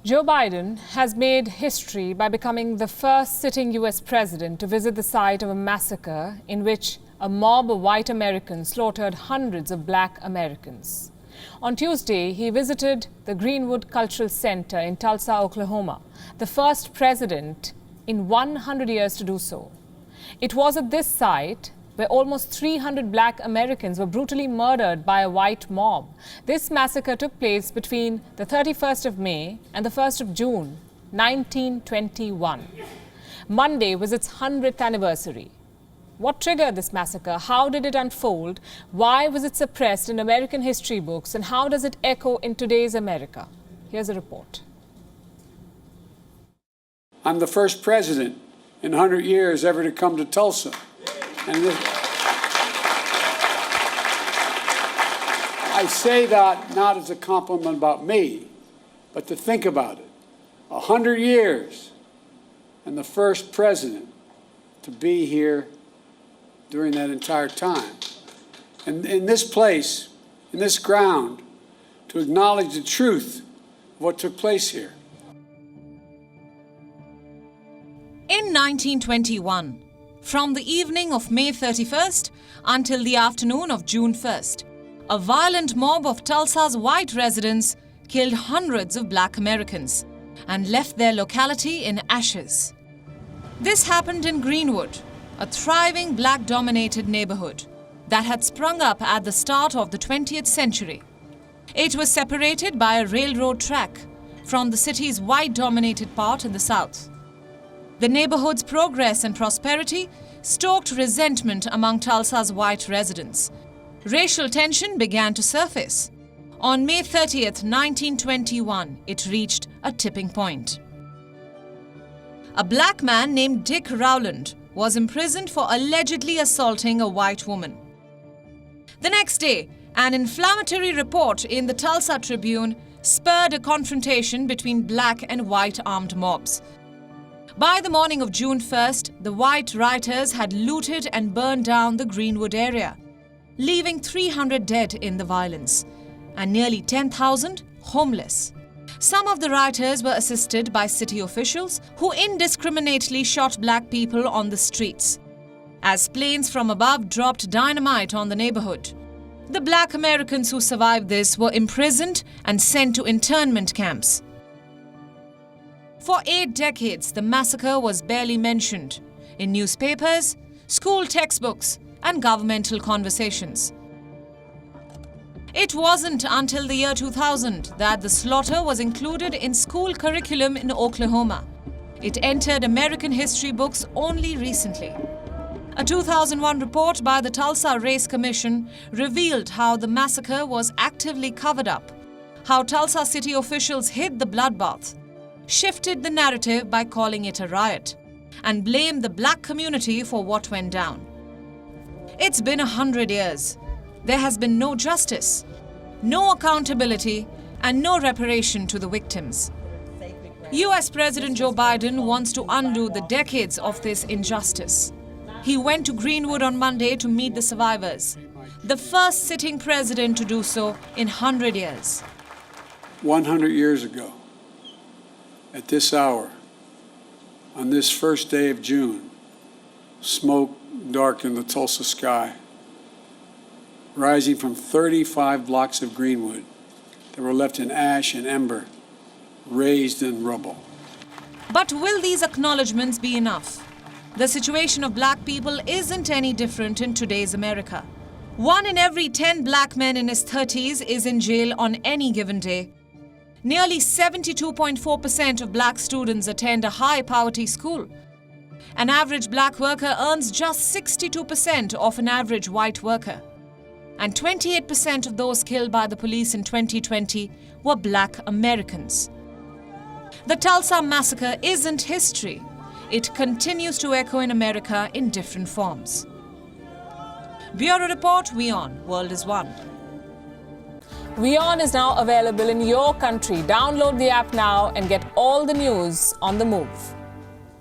Joe Biden has made history by becoming the first sitting U.S. president to visit the site of a massacre in which a mob of white Americans slaughtered hundreds of black Americans. On Tuesday, he visited the Greenwood Cultural Center in Tulsa, Oklahoma, the first president in 100 years to do so. It was at this site where almost 300 black Americans were brutally murdered by a white mob. This massacre took place between the 31st of May and the 1st of June, 1921. Monday was its 100th anniversary. What triggered this massacre? How did it unfold? Why was it suppressed in American history books? And how does it echo in today's America? Here's a report. I'm the first president in 100 years ever to come to Tulsa. And I say that not as a compliment about me, but to think about it. 100 years and the first president to be here during that entire time. And in this place, in this ground, to acknowledge the truth of what took place here. In 1921, from the evening of May 31st until the afternoon of June 1st, a violent mob of Tulsa's white residents killed hundreds of black Americans and left their locality in ashes. This happened in Greenwood, a thriving black-dominated neighborhood that had sprung up at the start of the 20th century. It was separated by a railroad track from the city's white-dominated part in the south. The neighborhood's progress and prosperity stoked resentment among Tulsa's white residents. Racial tension began to surface. On May 30th, 1921, it reached a tipping point. A black man named Dick Rowland was imprisoned for allegedly assaulting a white woman. The next day, an inflammatory report in the Tulsa Tribune spurred a confrontation between black and white armed mobs. By the morning of June 1st, the white rioters had looted and burned down the Greenwood area, leaving 300 dead in the violence and nearly 10,000 homeless. Some of the rioters were assisted by city officials who indiscriminately shot black people on the streets, as planes from above dropped dynamite on the neighborhood. The black Americans who survived this were imprisoned and sent to internment camps. For 8 decades, the massacre was barely mentioned in newspapers, school textbooks, and governmental conversations. It wasn't until the year 2000 that the slaughter was included in school curriculum in Oklahoma. It entered American history books only recently. A 2001 report by the Tulsa Race Commission revealed how the massacre was actively covered up, how Tulsa city officials hid the bloodbath, shifted the narrative by calling it a riot, and blamed the black community for what went down. It's been 100 years. There has been no justice, no accountability, and no reparation to the victims. US President Joe Biden wants to undo the decades of this injustice. He went to Greenwood on Monday to meet the survivors, the first sitting president to do so in 100 years. 100 years ago, at this hour, on this first day of June, smoke darkened the Tulsa sky, rising from 35 blocks of Greenwood that were left in ash and ember, raised in rubble. But will these acknowledgements be enough? The situation of black people isn't any different in today's America. 1 in every 10 black men in his 30s is in jail on any given day. Nearly 72.4% of black students attend a high-poverty school. An average black worker earns just 62% of an average white worker. And 28% of those killed by the police in 2020 were black Americans. The Tulsa Massacre isn't history. It continues to echo in America in different forms. Bureau Report, WION, World is One. WION is now available in your country. Download the app now and get all the news on the move.